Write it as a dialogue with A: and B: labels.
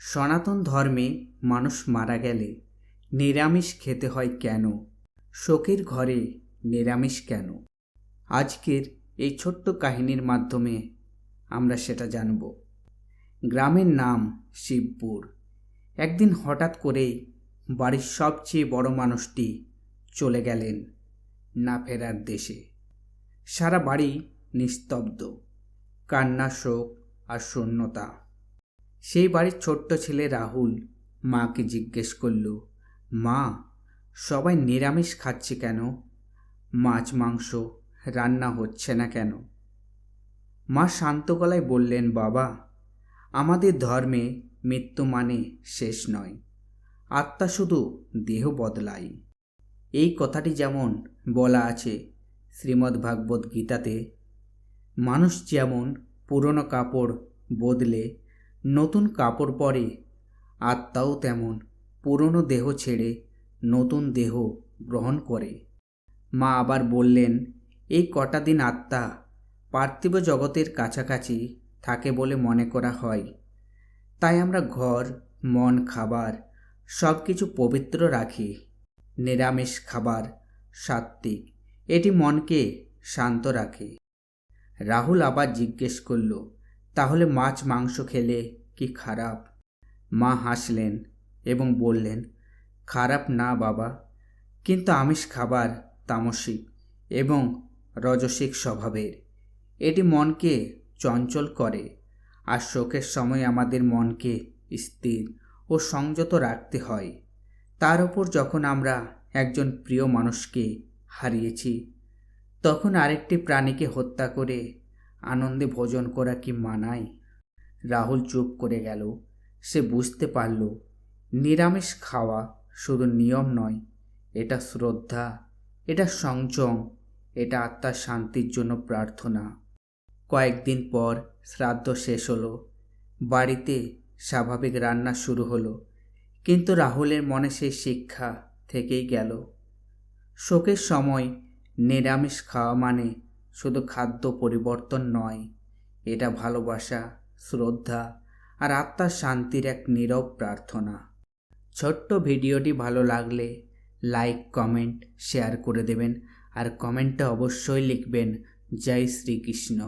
A: সনাতন ধর্মে মানুষ মারা গেলে নিরামিষ খেতে হয় কেন? শোকের ঘরে নিরামিষ কেন? আজকের এই ছোট্ট কাহিনীর মাধ্যমে আমরা সেটা জানব। গ্রামের নাম শিবপুর। একদিন হঠাৎ করেই বাড়ির সবচেয়ে বড় মানুষটি চলে গেলেন না ফেরার দেশে। সারা বাড়ি নিস্তব্ধ, কান্না, শোক আর শূন্যতা। সেই বাড়ির ছোট্ট ছেলে রাহুল মাকে জিজ্ঞেস করল, মা, সবাই নিরামিষ খাচ্ছে কেন? মাছ মাংস রান্না হচ্ছে না কেন? মা শান্ত গলায় বললেন, বাবা, আমাদের ধর্মে মৃত্যু মানে শেষ নয়, আত্মা শুধু দেহ বদলায়। এই কথাটি যেমন বলা আছে শ্রীমদ্ভাগবত গীতাতে, মানুষ যেমন পুরনো কাপড় বদলে নতুন কাপড় পরে, আত্মাও তেমন পুরনো দেহ ছেড়ে নতুন দেহ গ্রহণ করে। মা আবার বললেন, এই কটা দিন আত্মা পার্থিব জগতের কাছাকাছি থাকে বলে মনে করা হয়। তাই আমরা ঘর, মন, খাবার সব কিছু পবিত্র রাখি। নিরামিষ খাবার সাত্ত্বিক, এটি মনকে শান্ত রাখে। রাহুল আবার জিজ্ঞেস করল, তাহলে মাছ মাংস খেলে কি খারাপ? মা হাসলেন এবং বললেন, খারাপ না বাবা, কিন্তু আমিষ খাবার তামসিক এবং রজসিক স্বভাবের। এটি মনকে চঞ্চল করে, আর শোকের সময় আমাদের মনকে স্থির ও সংযত রাখতে হয়। তার উপর যখন আমরা একজন প্রিয় মানুষকে হারিয়েছি, তখন আরেকটি প্রাণীকে হত্যা করে আনন্দে ভোজন করা কি মানায়? রাহুল চুপ করে গেল। সে বুঝতে পারল, নিরামিষ খাওয়া শুধু নিয়ম নয়, এটা শ্রদ্ধা, এটা সংযম, এটা আত্মার শান্তির জন্য প্রার্থনা। কয়েকদিন পর শ্রাদ্ধ শেষ হলো, বাড়িতে স্বাভাবিক রান্না শুরু হলো, কিন্তু রাহুলের মনে সেই শিক্ষা থেকেই গেল। শোকের সময় নিরামিষ খাওয়া মানে শুধু খাদ্য পরিবর্তন নয়, এটা ভালোবাসা, শ্রদ্ধা আর আত্মার শান্তির এক নীরব প্রার্থনা। ছোট্ট ভিডিওটি ভালো লাগলে লাইক, কমেন্ট, শেয়ার করে দেবেন, আর কমেন্টে অবশ্যই লিখবেন জয় শ্রীকৃষ্ণ।